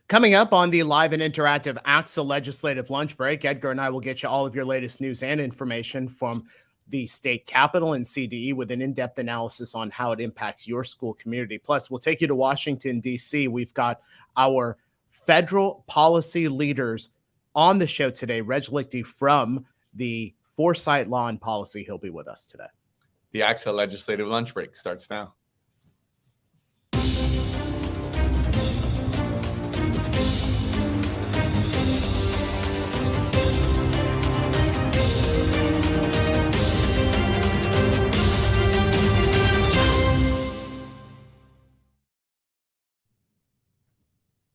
Coming up on the live and interactive ACSA legislative lunch break, Edgar and I will get you all of your latest news and information from the state capitol and CDE with an in-depth analysis on how it impacts your school community. Plus, we'll take you to Washington, D.C. We've got our federal policy leaders on the show today. Reg Leichty from the Foresight Law and Policy. He'll be with us today. The ACSA legislative lunch break starts now.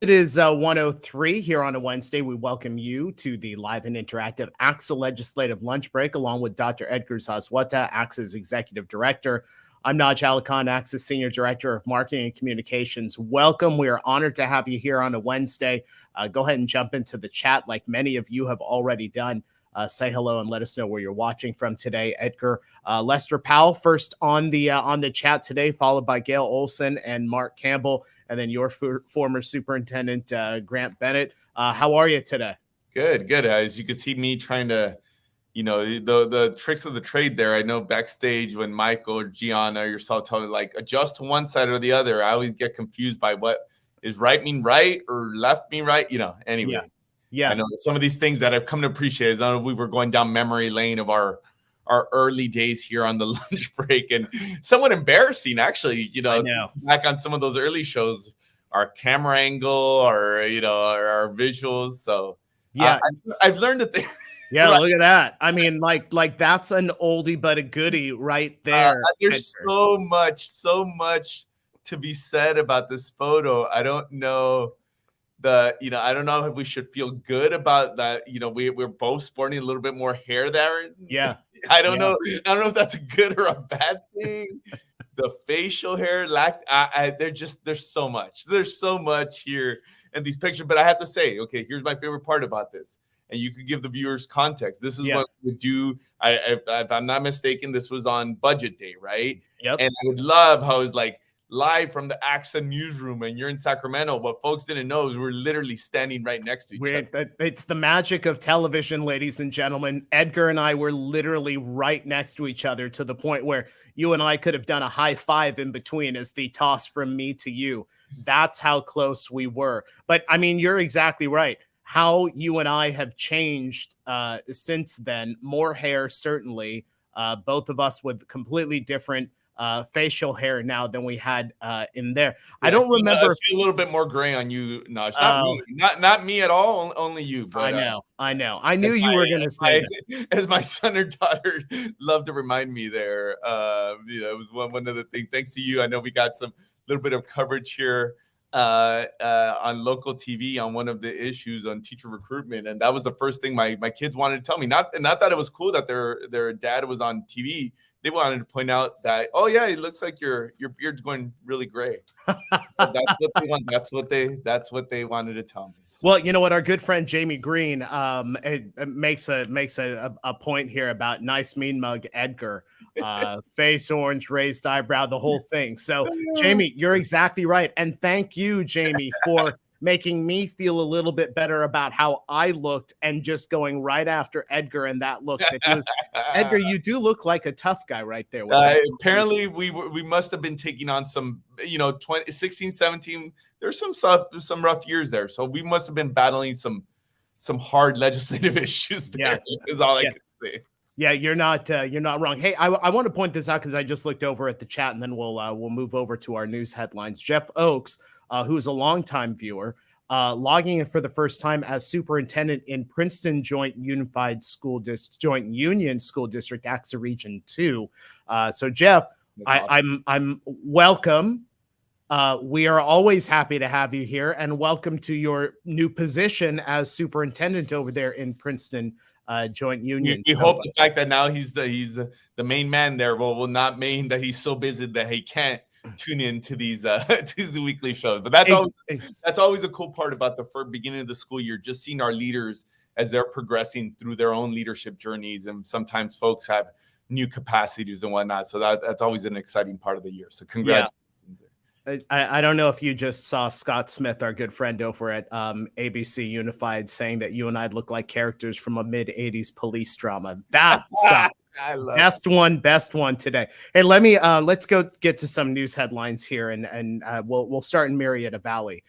It is 1:03 here on a Wednesday. We welcome you to the live and interactive ACSA legislative lunch break, along with Dr. Edgar Zazwata, ACSA's executive director. I'm Naj Alikhan, ACSA's senior director of marketing and communications. Welcome. We are honored to have you here on a Wednesday. Go ahead and jump into the chat like many of you have already done. Say hello and let us know where you're watching from today. Edgar, Lester Powell first on the chat today, followed by Gail Olson and Mark Campbell, and then your former superintendent, Grant Bennett. How are you today? Good. As you can see me trying to, the tricks of the trade there. I know backstage when Michael or Gianna or yourself tell me like adjust to one side or the other, I always get confused by what is right mean right or left mean right. Anyway. Yeah. I know some of these things that I've come to appreciate is I know we were going down memory lane of our early days here on the lunch break, and somewhat embarrassing actually, back on some of those early shows, our camera angle, our visuals. So yeah, I've learned that they yeah, right. Look at that. I mean, like that's an oldie but a goodie right there. There's so much to be said about this photo. I don't know. I don't know if we should feel good about that. We're both sporting a little bit more hair there. Yeah. I don't know if that's a good or a bad thing. The facial hair, there's so much here in these pictures. But I have to say, okay, here's my favorite part about this. And you could give the viewers context. This is what we do. If I'm not mistaken, this was on budget day, right? Yep. And I would love how it's like, live from the ACSA newsroom, and you're in Sacramento. What folks didn't know is we're literally standing right next to each other. It's the magic of television, ladies and gentlemen. Edgar and I were literally right next to each other to the point where you and I could have done a high five in between as the toss from me to you. That's how close we were. But I mean, you're exactly right. How you and I have changed since then. More hair, certainly. Both of us with completely different facial hair now than we had in there. I don't remember. I see a little bit more gray on you, Naj. Not me at all. Only you. But, I know. I knew you were going to say that. As my son or daughter love to remind me there. It was one of the things. Thanks to you, I know we got some little bit of coverage here on local TV on one of the issues on teacher recruitment, and that was the first thing my kids wanted to tell me. Not that it was cool that their dad was on TV. They wanted to point out that, oh yeah, it looks like your beard's going really gray. That's what they want. That's what they wanted to tell me. So. Well, you know what, our good friend Jamie Green it makes a point here about nice mean mug Edgar, face orange, raised eyebrow, the whole thing. So Jamie, you're exactly right, and thank you, Jamie, for making me feel a little bit better about how I looked and just going right after Edgar and that look. Edgar, you do look like a tough guy right there. Apparently, we must have been taking on some, 16, 17. There's some rough years there. So we must have been battling some hard legislative issues there. Is all I can say. Yeah, you're not wrong. Hey, I want to point this out because I just looked over at the chat, and then we'll move over to our news headlines. Jeff Oakes, who's a longtime viewer, logging in for the first time as superintendent in Princeton Joint Union School District, ACSA Region 2. So Jeff, I'm welcome. We are always happy to have you here, and welcome to your new position as superintendent over there in Princeton Joint Union. You hope the fact that now he's the main man there will not mean that he's so busy that he can't tune in to these weekly shows. But that's always a cool part about the first beginning of the school year, just seeing our leaders as they're progressing through their own leadership journeys, and sometimes folks have new capacities and whatnot. So that's always an exciting part of the year. So congratulations. I don't know if you just saw Scott Smith, our good friend over at ABC Unified, saying that you and I look like characters from a mid '80s police drama. That stuff. I love Best one today. Hey, let's go get to some news headlines here, and we'll start in Marietta Valley.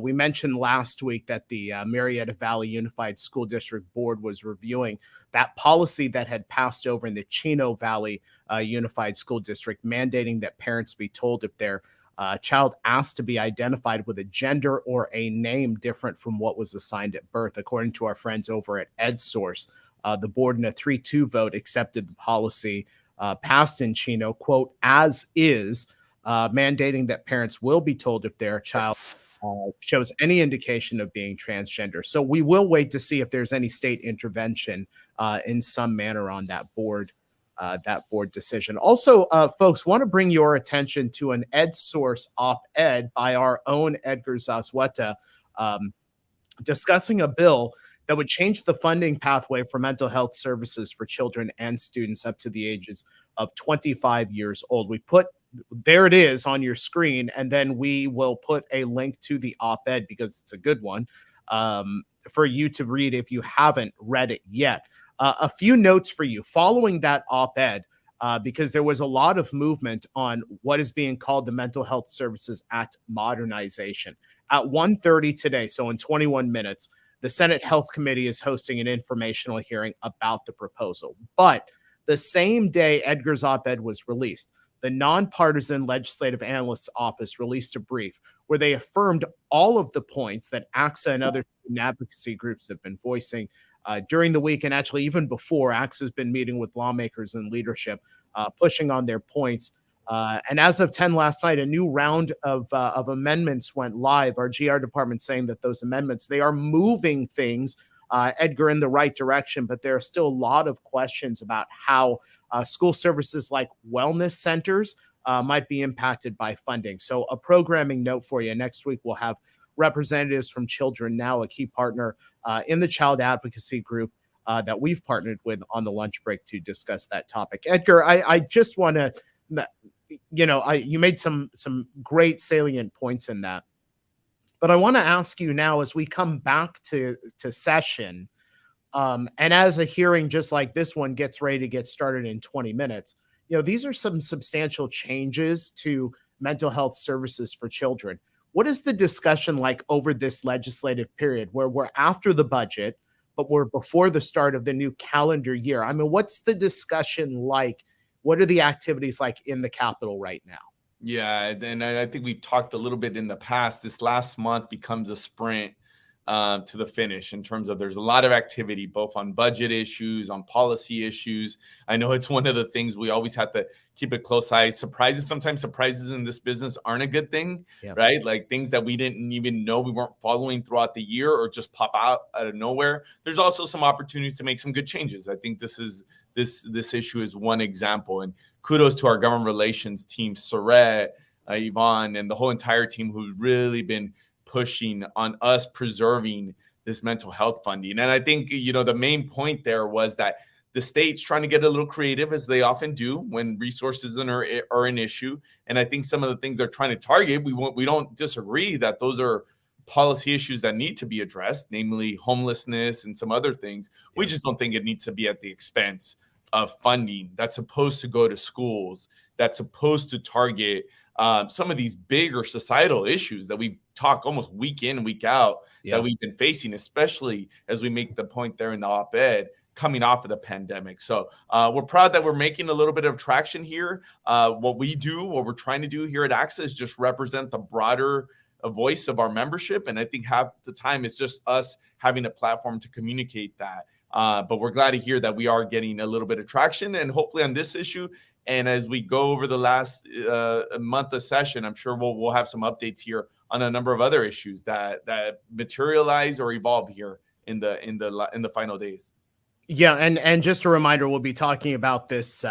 We mentioned last week that the Marietta Valley Unified School District Board was reviewing that policy that had passed over in the Chino Valley Unified School District, mandating that parents be told if their child asked to be identified with a gender or a name different from what was assigned at birth. According to our friends over at EdSource, the board in a 3-2 vote accepted the policy passed in Chino, quote, as is, mandating that parents will be told if their child shows any indication of being transgender. So we will wait to see if there's any state intervention in some manner on that board decision. Also, folks, want to bring your attention to an EdSource op-ed by our own Edgar Zazweta discussing a bill that would change the funding pathway for mental health services for children and students up to the ages of 25 years old. There it is on your screen, and then we will put a link to the op-ed because it's a good one for you to read if you haven't read it yet. A few notes for you following that op-ed, because there was a lot of movement on what is being called the Mental Health Services Act modernization. At 1:30 today, so in 21 minutes, the Senate Health Committee is hosting an informational hearing about the proposal. But the same day Edgar's op-ed was released, the Nonpartisan Legislative Analyst's Office released a brief where they affirmed all of the points that ACSA and other advocacy groups have been voicing during the week, and actually even before. ACSA has been meeting with lawmakers and leadership, pushing on their points. And as of 10 last night, a new round of amendments went live. Our GR department saying that those amendments, they are moving things, Edgar, in the right direction, but there are still a lot of questions about how school services like wellness centers might be impacted by funding. So a programming note for you. Next week, we'll have representatives from Children Now, a key partner in the child advocacy group that we've partnered with on the lunch break to discuss that topic. Edgar, I just want to, you made some great salient points in that, but I want to ask you now as we come back to session, and as a hearing just like this one gets ready to get started in 20 minutes, these are some substantial changes to mental health services for children. What is the discussion like over this legislative period where we're after the budget, but we're before the start of the new calendar year? I mean, what's the discussion like? What are the activities like in the Capitol right now? Yeah, and I think we've talked a little bit in the past. This last month becomes a sprint to the finish in terms of there's a lot of activity, both on budget issues, on policy issues. I know it's one of the things we always have to keep a close eye. Sometimes surprises in this business aren't a good thing, right? Like things that we didn't even know we weren't following throughout the year or just pop out of nowhere. There's also some opportunities to make some good changes. I think this issue is one example. And kudos to our government relations team, Saret, Yvonne, and the whole entire team who's really been pushing on us preserving this mental health funding. And I think, the main point there was that the state's trying to get a little creative, as they often do when resources are an issue. And I think some of the things they're trying to target, we don't disagree that those are policy issues that need to be addressed, namely homelessness and some other things. We just don't think it needs to be at the expense of funding that's supposed to go to schools, that's supposed to target some of these bigger societal issues that we talk almost week in, week out that we've been facing, especially as we make the point there in the op-ed coming off of the pandemic. So we're proud that we're making a little bit of traction here. What we're trying to do here at ACSA is just represent the broader voice of our membership. And I think half the time it's just us having a platform to communicate that. But we're glad to hear that we are getting a little bit of traction, and hopefully on this issue. And as we go over the last month of session, I'm sure we'll have some updates here on a number of other issues that materialize or evolve here in the final days. Yeah, and just a reminder, we'll be talking about this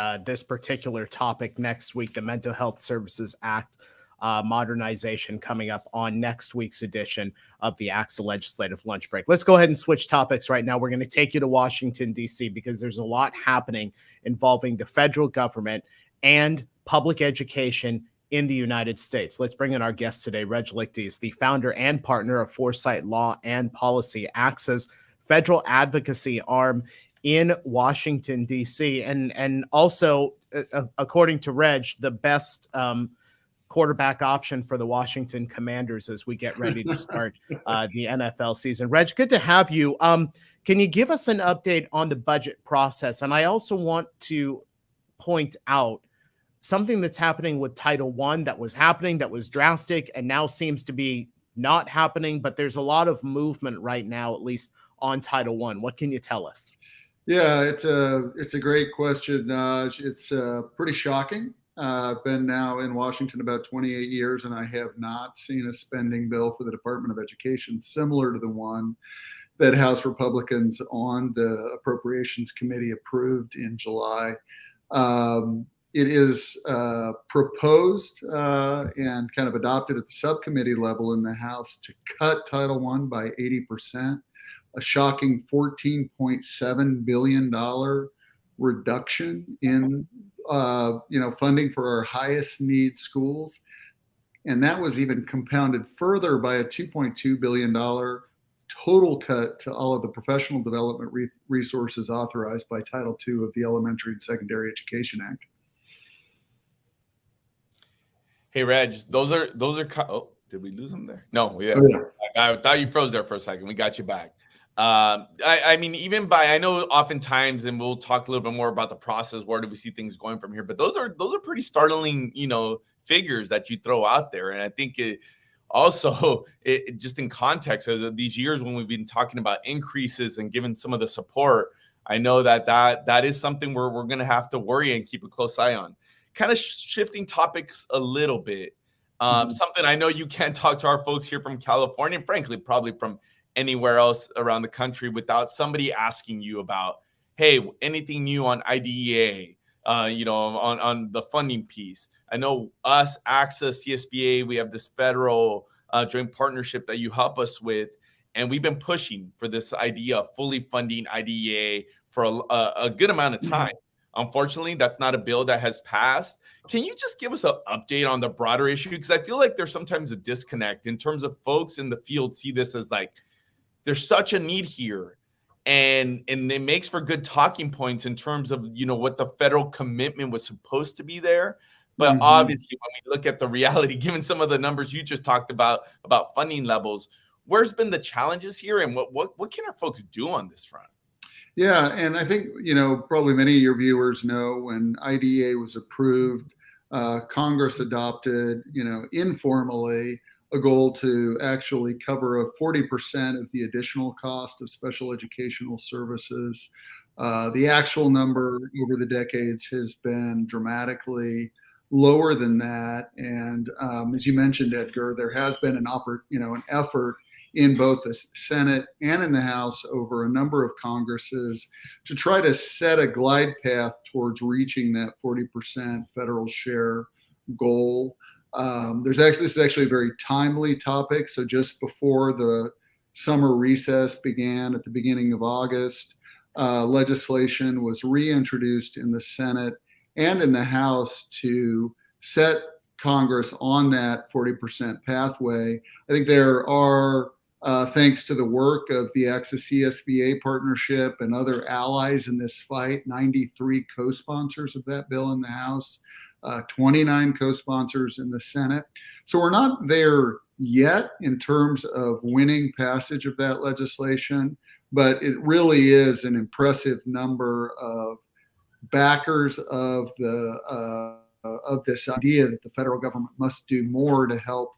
particular topic next week, the Mental Health Services Act modernization, coming up on next week's edition of the ACSA Legislative Lunch Break. Let's go ahead and switch topics right now. We're going to take you to Washington, D.C., because there's a lot happening involving the federal government and public education in the United States. Let's bring in our guest today. Reg Leichty is the founder and partner of Foresight Law and Policy, ACSA's federal advocacy arm in Washington, D.C. And also, according to Reg, the best quarterback option for the Washington Commanders as we get ready to start the NFL season. Reg, good to have you. Can you give us an update on the budget process? And I also want to point out something that's happening with Title I that was happening, that was drastic, and now seems to be not happening. But there's a lot of movement right now, at least on Title I. What can you tell us? Yeah, it's a great question. It's pretty shocking. I've been now in Washington about 28 years, and I have not seen a spending bill for the Department of Education similar to the one that House Republicans on the Appropriations Committee approved in July. It is proposed and kind of adopted at the subcommittee level in the House to cut Title I by 80%, a shocking $14.7 billion reduction in funding for our highest need schools. And that was even compounded further by a $2.2 billion total cut to all of the professional development resources authorized by Title II of the Elementary and Secondary Education Act. Hey, Reg, those are. Oh, did we lose them there? No, yeah. I thought you froze there for a second. We got you back. I mean, even I know oftentimes, and we'll talk a little bit more about the process. Where do we see things going from here? But those are pretty startling, figures that you throw out there. And I think it also, just in context, as of these years when we've been talking about increases and given some of the support, I know that is something we're going to have to worry and keep a close eye on. Kind of shifting topics a little bit. Something I know you can't talk to our folks here from California, frankly, probably from anywhere else around the country without somebody asking you about, hey, anything new on IDEA, on the funding piece. I know us, ACSA, CSBA, we have this federal joint partnership that you help us with, and we've been pushing for this idea of fully funding IDEA for a good amount of time. Unfortunately, that's not a bill that has passed. Can you just give us an update on the broader issue? Because I feel like there's sometimes a disconnect in terms of folks in the field see this as like, there's such a need here. And it makes for good talking points in terms of, what the federal commitment was supposed to be there. But obviously, when we look at the reality, given some of the numbers you just talked about funding levels, where's been the challenges here, and what can our folks do on this front? Yeah, and I think, probably many of your viewers know when IDEA was approved, Congress adopted, informally a goal to actually cover 40% of the additional cost of special educational services. The actual number over the decades has been dramatically lower than that. And as you mentioned, Edgar, there has been an effort in both the Senate and in the House over a number of Congresses to try to set a glide path towards reaching that 40% federal share goal. This is actually a very timely topic. So just before the summer recess began at the beginning of August, legislation was reintroduced in the Senate and in the House to set Congress on that 40% pathway. I think there are, thanks to the work of the ACSA-CSBA partnership and other allies in this fight, 93 co-sponsors of that bill in the House, 29 co-sponsors in the Senate. So we're not there yet in terms of winning passage of that legislation, but it really is an impressive number of backers of this idea that the federal government must do more to help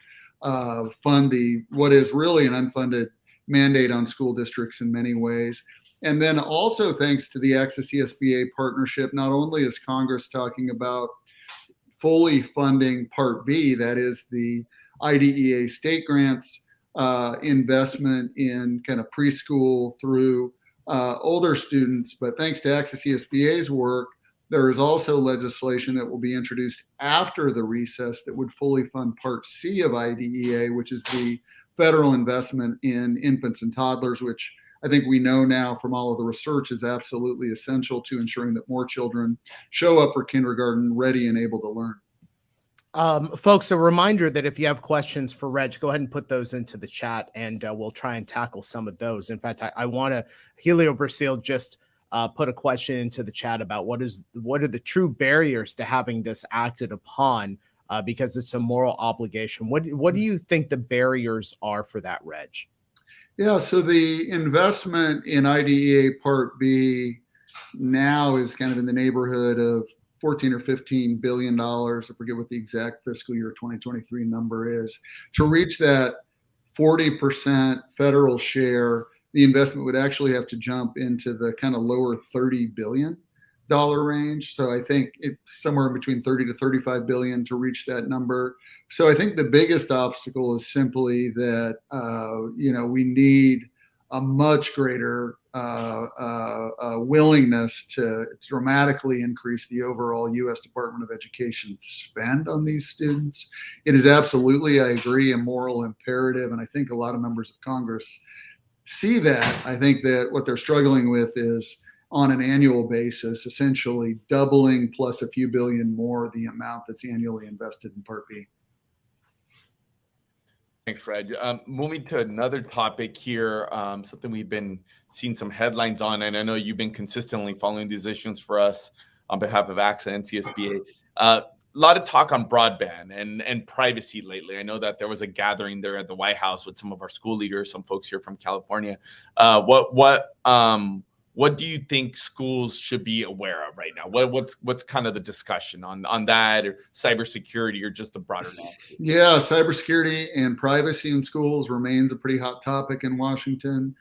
fund what is really an unfunded mandate on school districts in many ways. And then also thanks to the ACSA-CSBA partnership, not only is Congress talking about fully funding Part B, that is the IDEA state grants investment in kind of preschool through older students, but thanks to ACSA-CSBA's work, there is also legislation that will be introduced after the recess that would fully fund Part C of IDEA, which is the federal investment in infants and toddlers, which I think we know now from all of the research is absolutely essential to ensuring that more children show up for kindergarten ready and able to learn. Folks, a reminder that if you have questions for Reg, go ahead and put those into the chat, and we'll try and tackle some of those. In fact, I want to Helio Brazil just put a question into the chat about what are the true barriers to having this acted upon, because it's a moral obligation. What do you think the barriers are for that, Reg? Yeah, so the investment in IDEA Part B now is kind of in the neighborhood of 14 or 15 billion dollars. I forget what the exact fiscal year 2023 number is. To reach that 40% federal share, the investment would actually have to jump into the kind of lower $30 billion range. So I think it's somewhere between 30 to 35 billion to reach that number. So I think the biggest obstacle is simply that we need a much greater willingness to dramatically increase the overall U.S. Department of Education spend on these students. It is absolutely, I agree, a moral imperative, and I think a lot of members of Congress see that. I think that what they're struggling with is, on an annual basis, essentially doubling plus a few billion more the amount that's annually invested in Part B. Thanks, Fred. Moving to another topic here, something we've been seeing some headlines on, and I know you've been consistently following these issues for us on behalf of ACSA and CSBA. A lot of talk on broadband and privacy lately. I know that there was a gathering there at the White House with some of our school leaders, some folks here from California. What do you think schools should be aware of right now? What's kind of the discussion on that, or cybersecurity, or just the broader law? Yeah, cybersecurity and privacy in schools remains a pretty hot topic in Washington.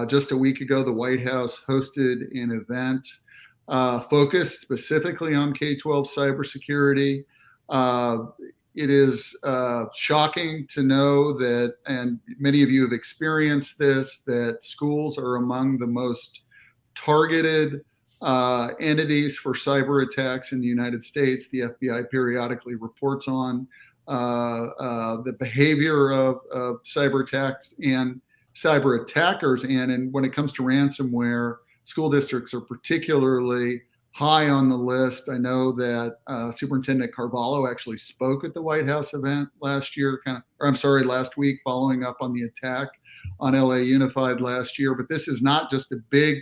Just a week ago, the White House hosted an event focused specifically on K-12 cybersecurity. It is shocking to know that, and many of you have experienced this, that schools are among the most targeted entities for cyber attacks in the United States. The FBI periodically reports on the behavior of cyber attacks and cyber attackers. And when it comes to ransomware, school districts are particularly high on the list. I know that Superintendent Carvalho actually spoke at the White House event last week, following up on the attack on LA Unified last year. But this is not just a big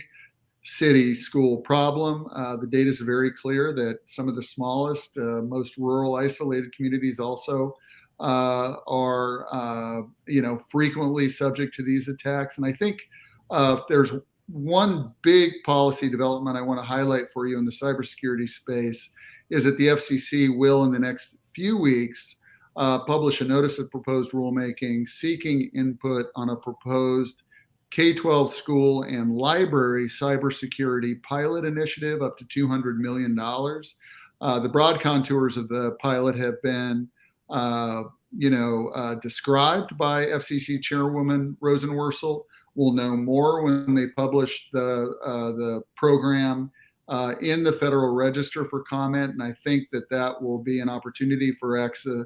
city school problem. The data is very clear that some of the smallest, most rural, isolated communities also are frequently subject to these attacks. And I think there's one big policy development I want to highlight for you in the cybersecurity space is that the FCC will, in the next few weeks, publish a notice of proposed rulemaking seeking input on a proposed K-12 school and library cybersecurity pilot initiative up to $200 million. The broad contours of the pilot have been, described by FCC Chairwoman Rosenworcel. We'll know more when they publish the program in the Federal Register for comment, and I think that will be an opportunity for ACSA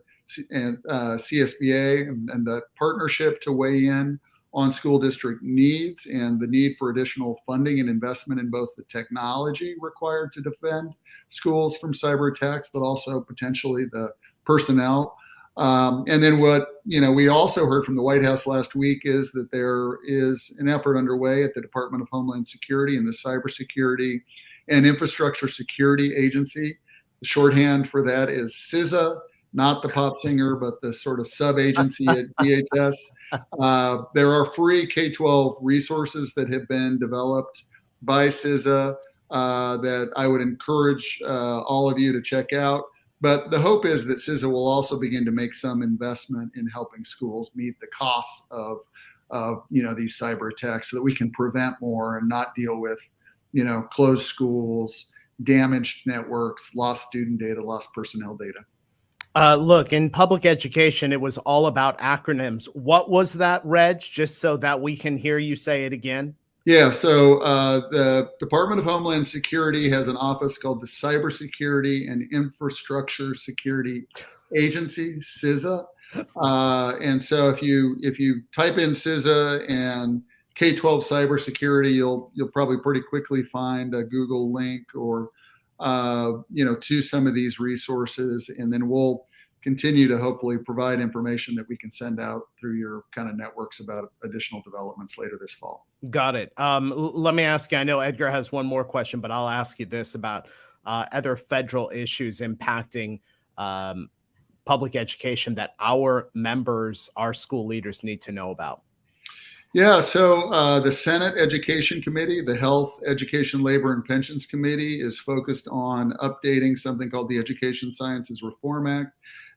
and CSBA and the partnership to weigh in on school district needs and the need for additional funding and investment in both the technology required to defend schools from cyber attacks, but also potentially the personnel. And then what we also heard from the White House last week is that there is an effort underway at the Department of Homeland Security and the Cybersecurity and Infrastructure Security Agency. The shorthand for that is CISA, not the pop singer, but the sort of sub-agency at DHS. There are free K-12 resources that have been developed by CISA that I would encourage all of you to check out. But the hope is that CISA will also begin to make some investment in helping schools meet the costs of these cyber attacks, so that we can prevent more and not deal with closed schools, damaged networks, lost student data, lost personnel data. Look, in public education, it was all about acronyms. What was that, Reg? Just so that we can hear you say it again. Yeah, so the Department of Homeland Security has an office called the Cybersecurity and Infrastructure Security Agency, CISA. And so if you type in CISA and K-12 cybersecurity, you'll probably pretty quickly find a Google link or to some of these resources, and then we'll continue to hopefully provide information that we can send out through your kind of networks about additional developments later this fall. Got it. Let me ask you, I know Edgar has one more question, but I'll ask you this about other federal issues impacting public education that our members, our school leaders need to know about. Yeah, so the Senate Education Committee, the Health, Education, Labor, and Pensions Committee is focused on updating something called the Education Sciences Reform Act.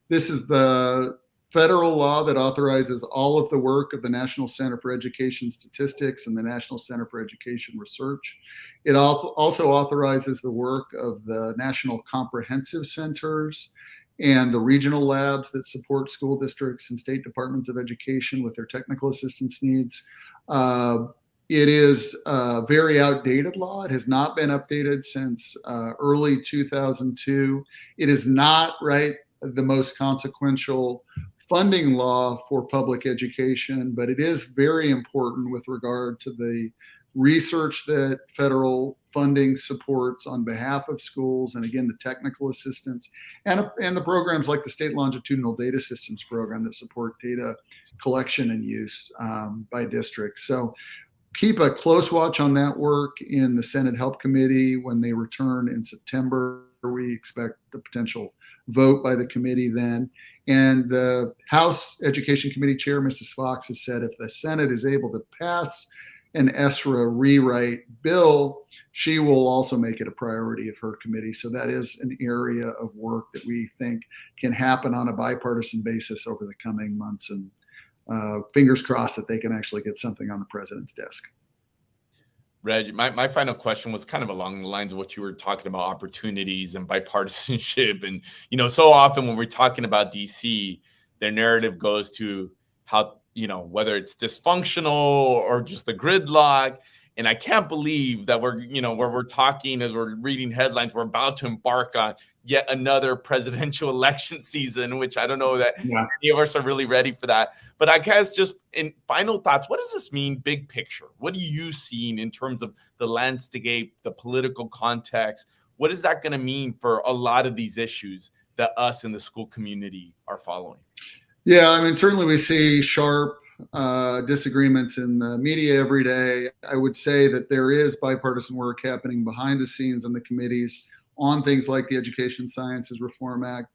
This is the federal law that authorizes all of the work of the National Center for Education Statistics and the National Center for Education Research. It also authorizes the work of the National Comprehensive Centers and the regional labs that support school districts and state departments of education with their technical assistance needs. It is a very outdated law. It has not been updated since early 2002. It is not, right, the most consequential funding law for public education, but it is very important with regard to the research that federal funding supports on behalf of schools, and again, the technical assistance and the programs like the State Longitudinal Data Systems program that support data collection and use by districts. So keep a close watch on that work in the Senate Help Committee. When they return in September, we expect the potential vote by the committee then. And the House Education Committee Chair, Mrs. Fox, has said if the Senate is able to pass an ESRA rewrite bill, she will also make it a priority of her committee. So that is an area of work that we think can happen on a bipartisan basis over the coming months, and fingers crossed that they can actually get something on the president's desk. Reg, my final question was kind of along the lines of what you were talking about, opportunities and bipartisanship. And, you know, so often when we're talking about DC, their narrative goes to how, you know, whether it's dysfunctional or just the gridlock. And I can't believe that we're, you know, where we're talking as we're reading headlines, we're about to embark on yet another presidential election season, which I don't know that any of us are really ready for that. But I guess just in final thoughts, what does this mean big picture? What are you seeing in terms of the landscape, the political context? What is that going to mean for a lot of these issues that us in the school community are following? Yeah, I mean, certainly we see sharp disagreements in the media every day. I would say that there is bipartisan work happening behind the scenes on the committees on things like the Education Sciences Reform Act.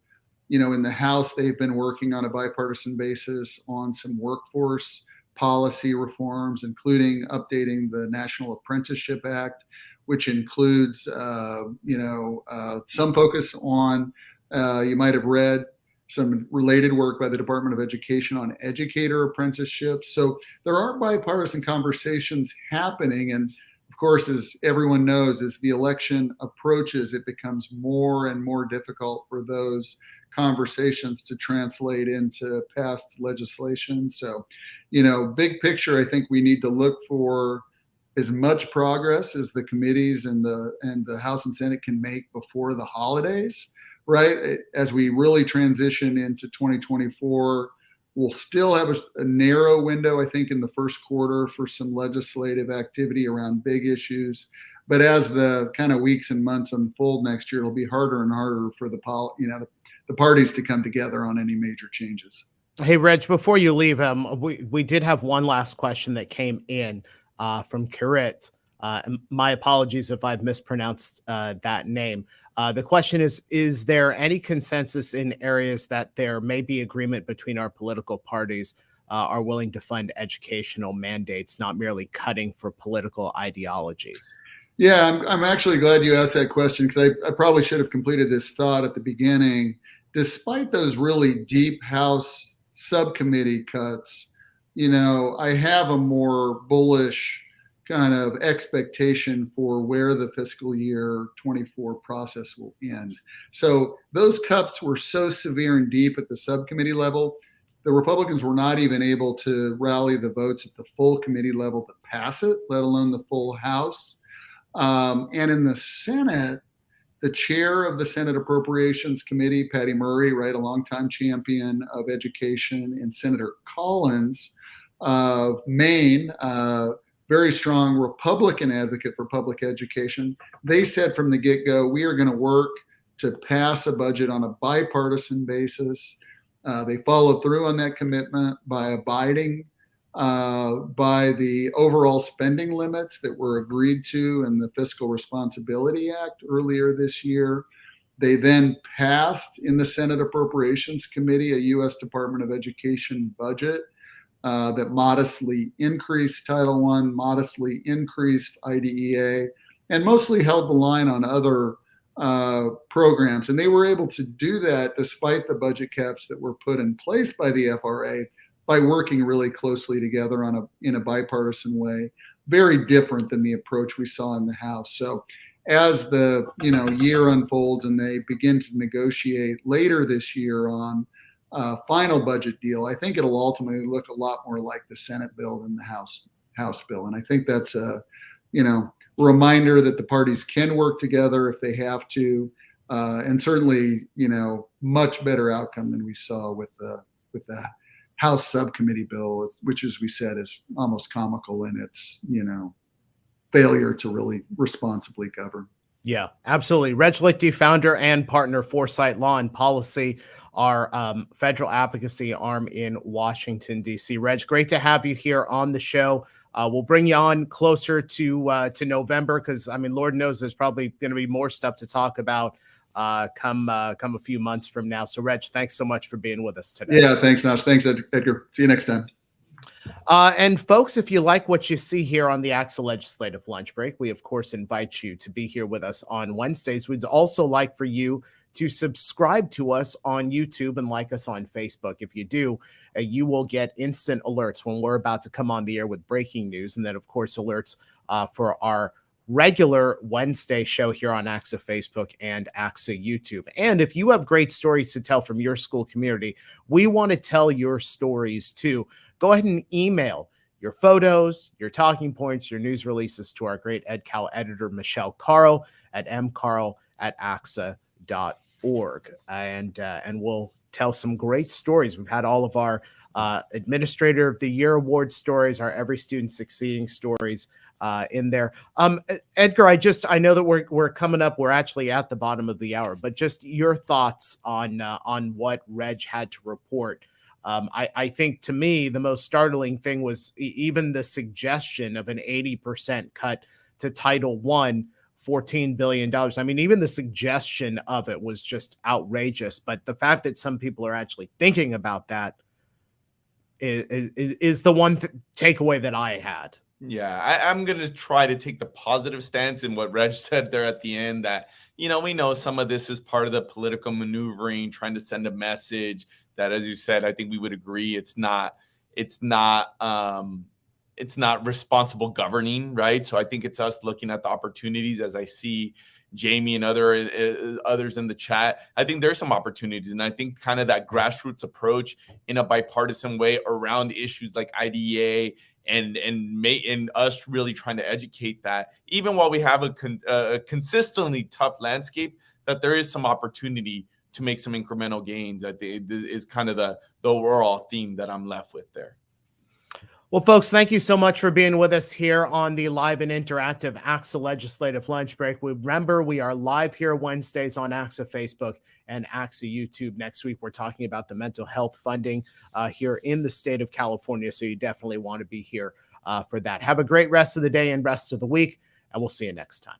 You know, in the House, they've been working on a bipartisan basis on some workforce policy reforms, including updating the National Apprenticeship Act, which includes, some focus on, you might have read, some related work by the Department of Education on educator apprenticeships. So there are bipartisan conversations happening. And of course, as everyone knows, as the election approaches, it becomes more and more difficult for those conversations to translate into passed legislation. So, you know, big picture, I think we need to look for as much progress as the committees and the House and Senate can make before the holidays. Right, as we really transition into 2024, we'll still have a narrow window, I think, in the first quarter for some legislative activity around big issues. But as the kind of weeks and months unfold next year, it'll be harder and harder for the parties to come together on any major changes. Hey, Reg, before you leave, we did have one last question that came in from Kirit. My apologies if I've mispronounced that name. The question is there any consensus in areas that there may be agreement between our political parties are willing to fund educational mandates, not merely cutting for political ideologies? Yeah, I'm actually glad you asked that question, because I probably should have completed this thought at the beginning. Despite those really deep House subcommittee cuts, you know, I have a more bullish kind of expectation for where the fiscal year 24 process will end. So those cuts were so severe and deep at the subcommittee level, the Republicans were not even able to rally the votes at the full committee level to pass it, let alone the full House. And in the Senate, the chair of the Senate Appropriations Committee, Patty Murray, right, a longtime champion of education, and Senator Collins of Maine, very strong Republican advocate for public education. They said from the get-go, we are going to work to pass a budget on a bipartisan basis. They followed through on that commitment by abiding by the overall spending limits that were agreed to in the Fiscal Responsibility Act earlier this year. They then passed in the Senate Appropriations Committee a U.S. Department of Education budget that modestly increased Title I, modestly increased IDEA, and mostly held the line on other programs. And they were able to do that despite the budget caps that were put in place by the FRA by working really closely together in a bipartisan way, very different than the approach we saw in the House. So as the year unfolds and they begin to negotiate later this year on final budget deal, I think it'll ultimately look a lot more like the Senate bill than the House bill. And I think that's a reminder that the parties can work together if they have to, and certainly much better outcome than we saw with the House subcommittee bill, which, as we said, is almost comical in its failure to really responsibly govern. Yeah, absolutely. Reg Leichty, founder and partner, Foresight Law and Policy, our federal advocacy arm in Washington, D.C. Reg, great to have you here on the show. We'll bring you on closer to November because, I mean, Lord knows there's probably going to be more stuff to talk about come a few months from now. So, Reg, thanks so much for being with us today. Yeah, thanks, Nash. Thanks, Edgar. See you next time. And folks, if you like what you see here on the ACSA Legislative Lunch Break, we, of course, invite you to be here with us on Wednesdays. We'd also like for you to subscribe to us on YouTube and like us on Facebook. If you do, you will get instant alerts when we're about to come on the air with breaking news. And then, of course, alerts for our regular Wednesday show here on ACSA Facebook and ACSA YouTube. And if you have great stories to tell from your school community, we want to tell your stories too. Go ahead and email your photos, your talking points, your news releases to our great EdCal editor, Michelle Carl at mcarl@axa.org. And we'll tell some great stories. We've had all of our Administrator of the Year award stories, our Every Student Succeeding stories in there. Edgar, I know that we're coming up. We're actually at the bottom of the hour, but just your thoughts on what Reg had to report. I think, to me, the most startling thing was even the suggestion of an 80% cut to Title I, $14 billion. I mean, even the suggestion of it was just outrageous. But the fact that some people are actually thinking about that is the one takeaway that I had. Yeah, I'm going to try to take the positive stance in what Reg said there at the end, that, we know some of this is part of the political maneuvering, trying to send a message that, as you said, I think we would agree it's not responsible governing, right? So I think it's us looking at the opportunities. As I see Jamie and others in the chat, I think there's some opportunities. And I think kind of that grassroots approach in a bipartisan way around issues like IDEA and us really trying to educate that, even while we have a consistently tough landscape, that there is some opportunity to make some incremental gains. I think is kind of the overall theme that I'm left with there. Well, folks, thank you so much for being with us here on the live and interactive ACSA Legislative Lunch Break. Remember, we are live here Wednesdays on ACSA Facebook and ACSA YouTube. Next week, we're talking about the mental health funding here in the state of California, so you definitely want to be here for that. Have a great rest of the day and rest of the week, and we'll see you next time.